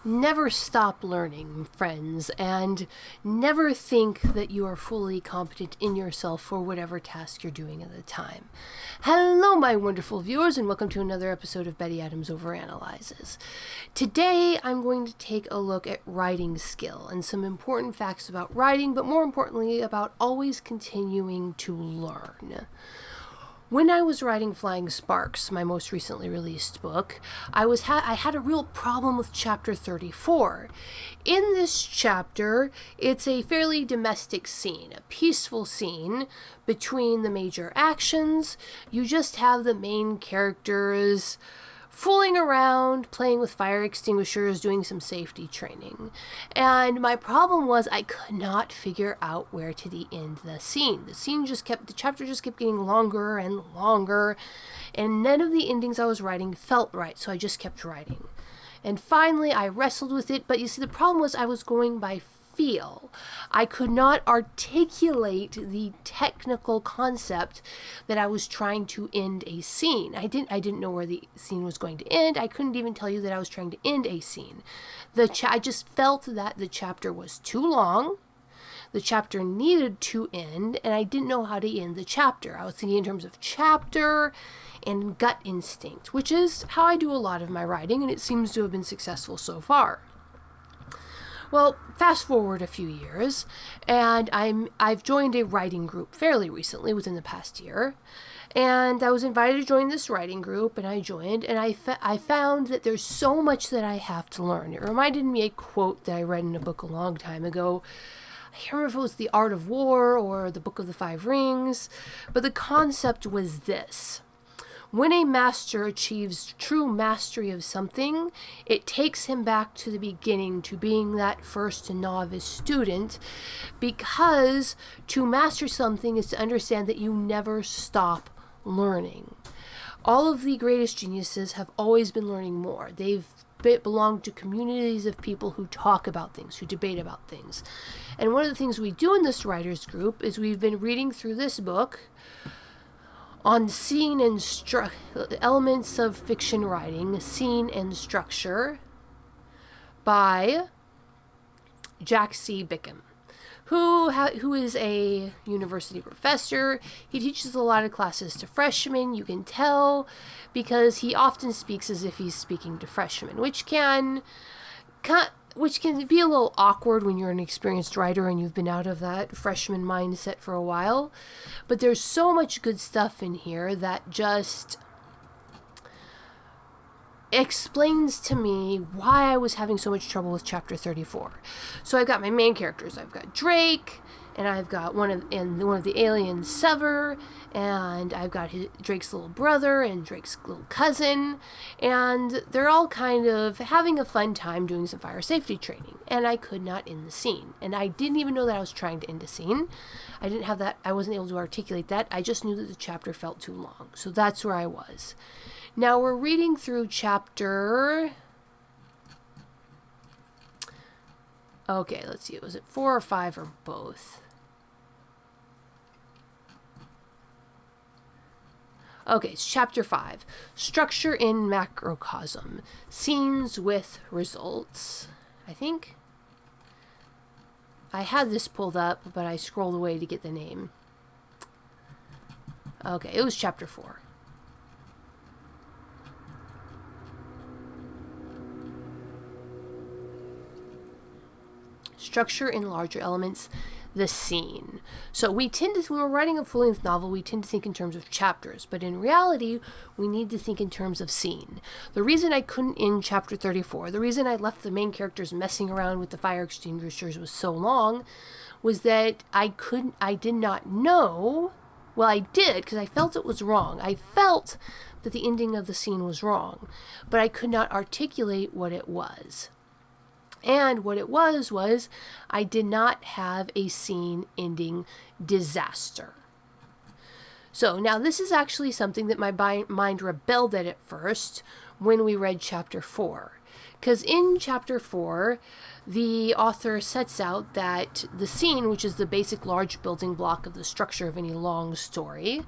Never stop learning, friends, and never think that you are fully competent in yourself for whatever task you're doing at the time. Hello, my wonderful viewers, and welcome to another episode of Betty Adams Overanalyzes. Today, I'm going to take a look at writing skill and some important facts about writing, but more importantly, about always continuing to learn. When I was writing Flying Sparks, my most recently released book, I had a real problem with chapter 34. In this chapter, it's a fairly domestic scene, a peaceful scene between the major actions. You just have the main characters fooling around, playing with fire extinguishers, doing some safety training. And my problem was I could not figure out where to end the scene. The chapter just kept getting longer and longer, and none of the endings I was writing felt right, so I just kept writing. And finally, I wrestled with it, but you see, the problem was I was going by feel. I could not articulate the technical concept that I was trying to end a scene. I didn't know where the scene was going to end. I couldn't even tell you that I was trying to end a scene. I just felt that the chapter was too long. The chapter needed to end, and I didn't know how to end the chapter. I was thinking in terms of chapter and gut instinct, which is how I do a lot of my writing, and it seems to have been successful so far. Well, fast forward a few years, and I've joined a writing group fairly recently, within the past year, and I was invited to join this writing group, and I joined, and I found that there's so much that I have to learn. It reminded me of a quote that I read in a book a long time ago. I can't remember if it was The Art of War or The Book of the Five Rings, but the concept was this. When a master achieves true mastery of something, it takes him back to the beginning, to being that first novice student, because to master something is to understand that you never stop learning. All of the greatest geniuses have always been learning more. They've belonged to communities of people who talk about things, who debate about things. And one of the things we do in this writers group is we've been reading through this book on scene and elements of fiction writing, scene and structure, by Jack C. Bickham, who is a university professor. He teaches a lot of classes to freshmen. You can tell because he often speaks as if he's speaking to freshmen, which can be a little awkward when you're an experienced writer and you've been out of that freshman mindset for a while. But there's so much good stuff in here that just explains to me why I was having so much trouble with chapter 34. So I've got my main characters. I've got Drake, and I've got one of the aliens, Sever, and I've got Drake's little brother and Drake's little cousin, and they're all kind of having a fun time doing some fire safety training, and I could not end the scene, and I didn't even know that I was trying to end a scene. I wasn't able to articulate that. I just knew that the chapter felt too long, so that's where I was. Now we're reading through chapter... Okay, let's see, was it 4 or 5 or both? Okay, it's chapter 5. Structure in macrocosm. Scenes with results. I think I had this pulled up, but I scrolled away to get the name. Okay, it was chapter 4. Structure in larger elements, the scene. So when we're writing a full-length novel, we tend to think in terms of chapters, but in reality, we need to think in terms of scene. The reason I couldn't end chapter 34, the reason I left the main characters messing around with the fire extinguishers was so long, was that I did not know. Well, I did, because I felt it was wrong. I felt that the ending of the scene was wrong, but I could not articulate what it was. And what it was I did not have a scene ending disaster. So now this is actually something that my mind rebelled at first when we read chapter 4. Because in chapter 4, the author sets out that the scene, which is the basic large building block of the structure of any long story,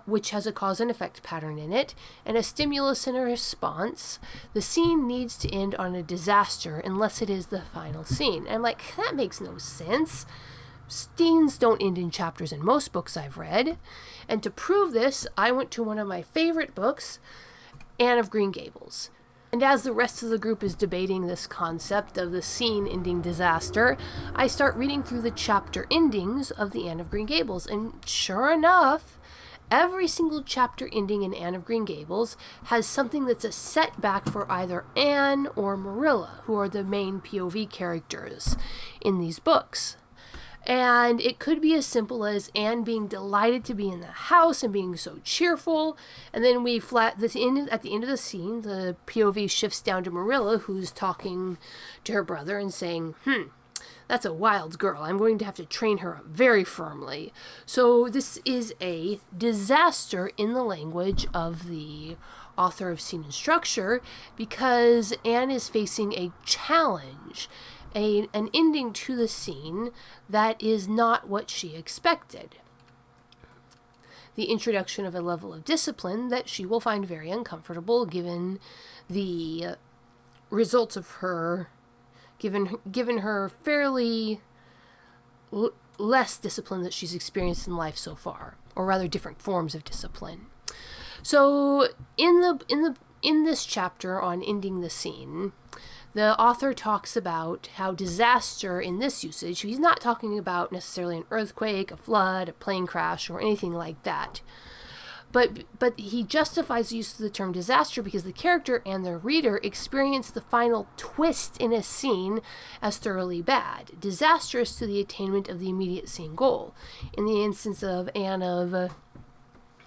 which has a cause and effect pattern in it, and a stimulus and a response. The scene needs to end on a disaster unless it is the final scene. And I'm like, that makes no sense. Scenes don't end in chapters in most books I've read. And to prove this, I went to one of my favorite books, Anne of Green Gables. And as the rest of the group is debating this concept of the scene ending disaster, I start reading through the chapter endings of the Anne of Green Gables. And sure enough, every single chapter ending in Anne of Green Gables has something that's a setback for either Anne or Marilla, who are the main POV characters in these books. And it could be as simple as Anne being delighted to be in the house and being so cheerful. And then at the end of the scene, the POV shifts down to Marilla, who's talking to her brother and saying, that's a wild girl. I'm going to have to train her up very firmly. So this is a disaster in the language of the author of Scene and Structure, because Anne is facing a challenge, an ending to the scene that is not what she expected. The introduction of a level of discipline that she will find very uncomfortable given the results of her, given her fairly less discipline that she's experienced in life so far, or rather different forms of discipline. So in this chapter on ending the scene, the author talks about how disaster in this usage, he's not talking about necessarily an earthquake, a flood, a plane crash, or anything like that. But he justifies the use of the term disaster because the character and the reader experience the final twist in a scene as thoroughly bad, disastrous to the attainment of the immediate scene goal. In the instance of Anne of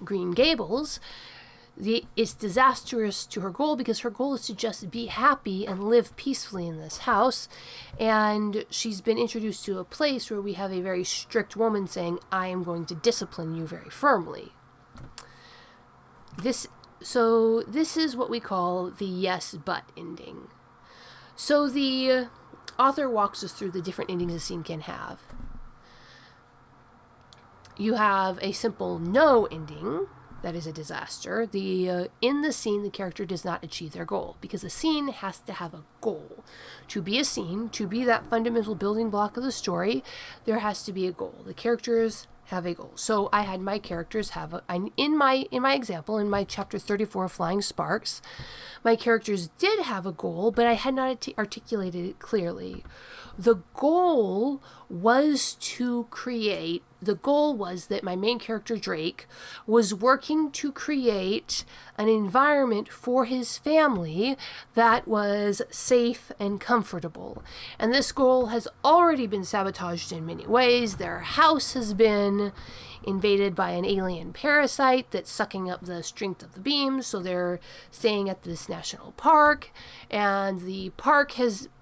Green Gables, it's disastrous to her goal because her goal is to just be happy and live peacefully in this house. And she's been introduced to a place where we have a very strict woman saying, I am going to discipline you very firmly. This is what we call the yes, but ending. So the author walks us through the different endings a scene can have. You have a simple no ending. That is a disaster. In the scene, the character does not achieve their goal because a scene has to have a goal. To be a scene, to be that fundamental building block of the story, there has to be a goal. The characters have a goal. So I had my characters in my example, in my chapter 34, Flying Sparks, my characters did have a goal, but I had not articulated it clearly. The goal was that my main character, Drake, was working to create an environment for his family that was safe and comfortable. And this goal has already been sabotaged in many ways. Their house has been invaded by an alien parasite that's sucking up the strength of the beams, so they're staying at this national park, and the park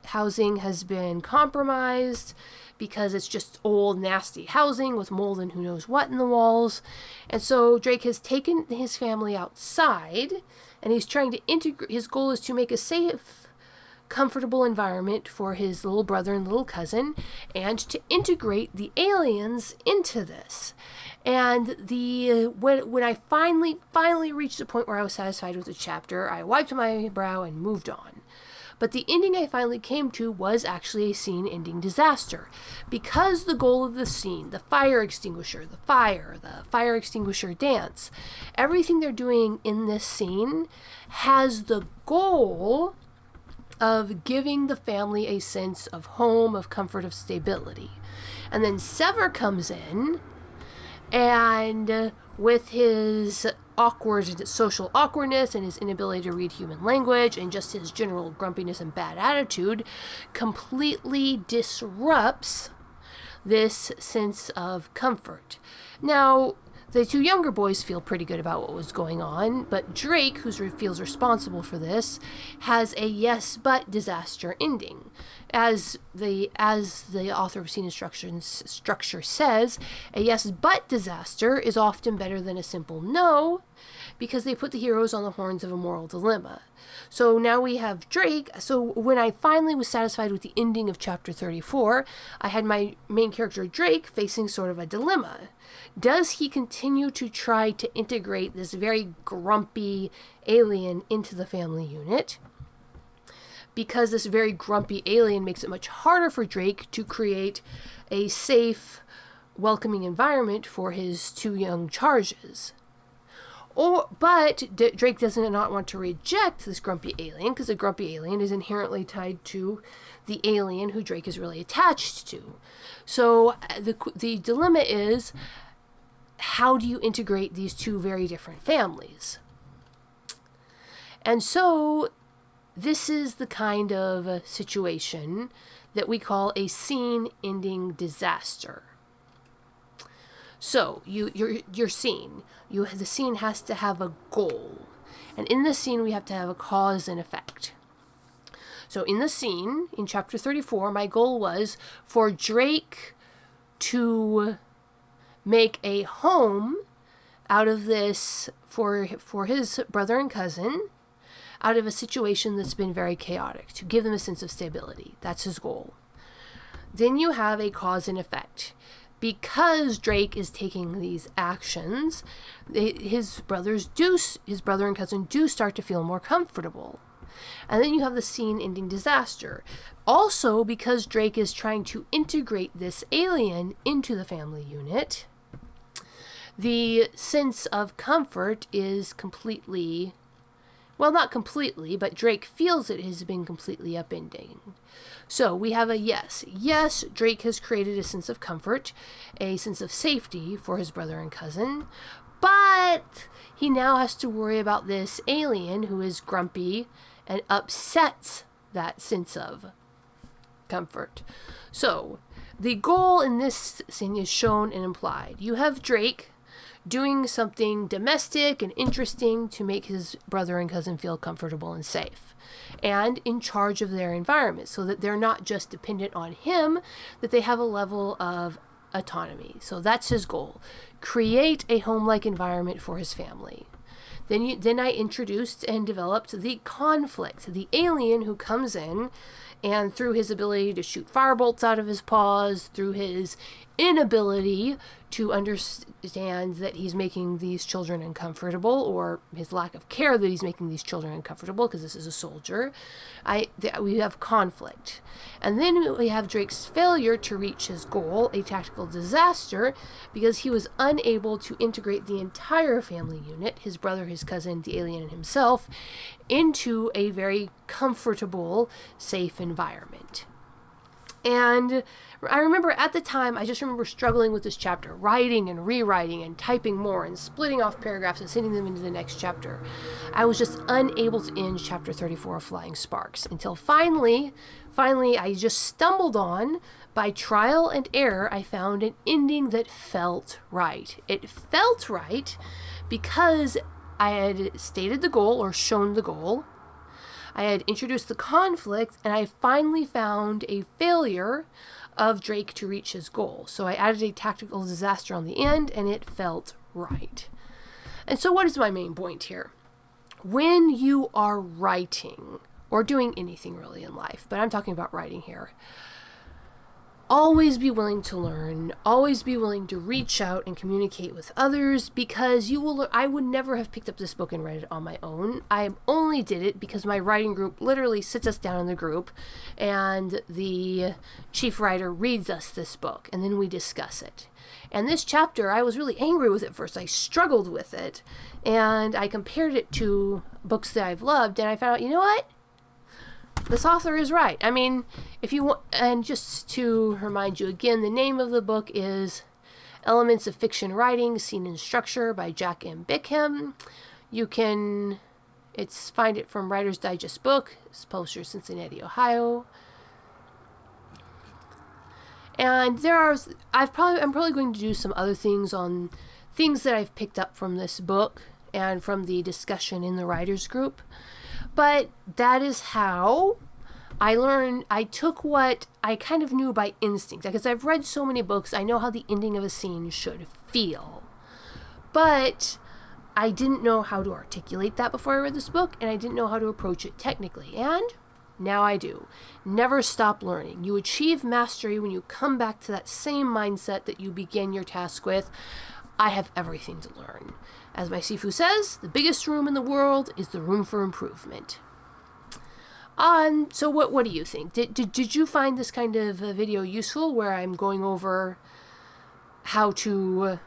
housing has been compromised because it's just old, nasty housing with mold and who knows what in the walls. And so Drake has taken his family outside, and he's trying to integrate. His goal is to make a safe, comfortable environment for his little brother and little cousin, and to integrate the aliens into this. And when I finally reached the point where I was satisfied with the chapter, I wiped my brow and moved on. But the ending I finally came to was actually a scene-ending disaster. Because the goal of the scene, the fire extinguisher dance, everything they're doing in this scene has the goal of giving the family a sense of home, of comfort, of stability. And then Sever comes in, and with his social awkwardness and his inability to read human language and just his general grumpiness and bad attitude, completely disrupts this sense of comfort. Now, the two younger boys feel pretty good about what was going on, but Drake, who feels responsible for this, has a yes but disaster ending. As the author of Scene and Structure says, a yes but disaster is often better than a simple no, because they put the heroes on the horns of a moral dilemma. So now we have Drake. So when I finally was satisfied with the ending of chapter 34, I had my main character Drake facing sort of a dilemma. Does he continue to try to integrate this very grumpy alien into the family unit, because this very grumpy alien makes it much harder for Drake to create a safe, welcoming environment for his two young charges. But Drake does not want to reject this grumpy alien, because the grumpy alien is inherently tied to the alien who Drake is really attached to. So the dilemma is, how do you integrate these two very different families? And so this is the kind of situation that we call a scene-ending disaster. So your scene, the scene has to have a goal, and in the scene we have to have a cause and effect. So in the scene, in chapter 34, my goal was for Drake to make a home out of this for his brother and cousin, out of a situation that's been very chaotic, to give them a sense of stability. That's his goal. Then you have a cause and effect. Because Drake is taking these actions, his brother and cousin do start to feel more comfortable. And then you have the scene-ending disaster. Also, because Drake is trying to integrate this alien into the family unit, the sense of comfort is completely, well, not completely, but Drake feels it has been completely upending. So we have a yes. Yes, Drake has created a sense of comfort, a sense of safety for his brother and cousin, but he now has to worry about this alien who is grumpy and upsets that sense of comfort. So the goal in this scene is shown and implied. You have Drake doing something domestic and interesting to make his brother and cousin feel comfortable and safe, and in charge of their environment, so that they're not just dependent on him, that they have a level of autonomy. So that's his goal. Create a home-like environment for his family. Then I introduced and developed the conflict, the alien who comes in, and through his ability to shoot firebolts out of his paws, through his inability to understand that he's making these children uncomfortable, or his lack of care that he's making these children uncomfortable, because this is a soldier, we have conflict. And then we have Drake's failure to reach his goal, a tactical disaster, because he was unable to integrate the entire family unit, his brother, his cousin, the alien, and himself, into a very comfortable, safe environment. And I remember at the time, I just remember struggling with this chapter, writing and rewriting and typing more and splitting off paragraphs and sending them into the next chapter. I was just unable to end chapter 34 of Flying Sparks until finally I just stumbled on, by trial and error, I found an ending that felt right. It felt right because I had stated the goal, or shown the goal. I had introduced the conflict, and I finally found a failure of Drake to reach his goal. So I added a tactical disaster on the end, and it felt right. And so what is my main point here? When you are writing, or doing anything really in life, but I'm talking about writing here, always be willing to learn, always be willing to reach out and communicate with others, because I would never have picked up this book and read it on my own. I only did it because my writing group literally sits us down in the group, and the chief writer reads us this book, and then we discuss it. And this chapter, I was really angry with it first. I struggled with it, and I compared it to books that I've loved, and I found out, you know what? This author is right. I mean, if you want, and just to remind you again, the name of the book is Elements of Fiction Writing, Scene and Structure by Jack M. Bickham. You can find it from Writer's Digest book. It's published in Cincinnati, Ohio. And I'm probably going to do some other things on things that I've picked up from this book and from the discussion in the writers group. But that is how I learned. I took what I kind of knew by instinct, because I've read so many books. I know how the ending of a scene should feel, but I didn't know how to articulate that before I read this book, and I didn't know how to approach it technically, and now I do. Never stop learning. You achieve mastery when you come back to that same mindset that you began your task with. I have everything to learn. As my Sifu says, the biggest room in the world is the room for improvement. So what do you think? Did you find this kind of video useful, where I'm going over how to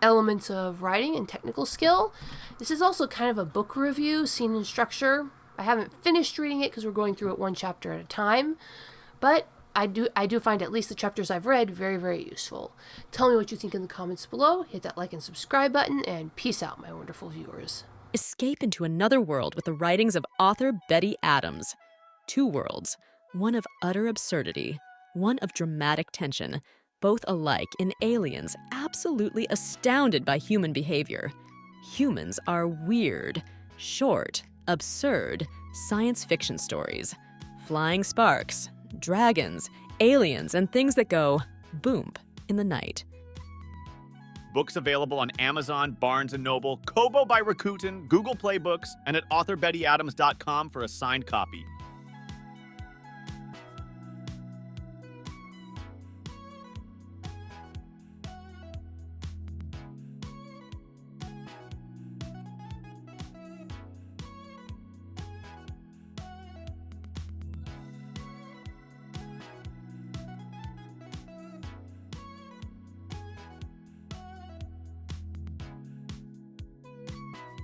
elements of writing and technical skill? This is also kind of a book review, scene and structure. I haven't finished reading it because we're going through it one chapter at a time, but I do find at least the chapters I've read very, very useful. Tell me what you think in the comments below. Hit that like and subscribe button, and peace out, my wonderful viewers. Escape into another world with the writings of author Betty Adams. Two worlds, one of utter absurdity, one of dramatic tension, both alike in aliens absolutely astounded by human behavior. Humans are weird, short, absurd science fiction stories. Flying sparks, dragons, aliens, and things that go boom in the night. Books available on Amazon, Barnes & Noble, Kobo by Rakuten, Google Play Books, and at authorBettyAdams.com for a signed copy.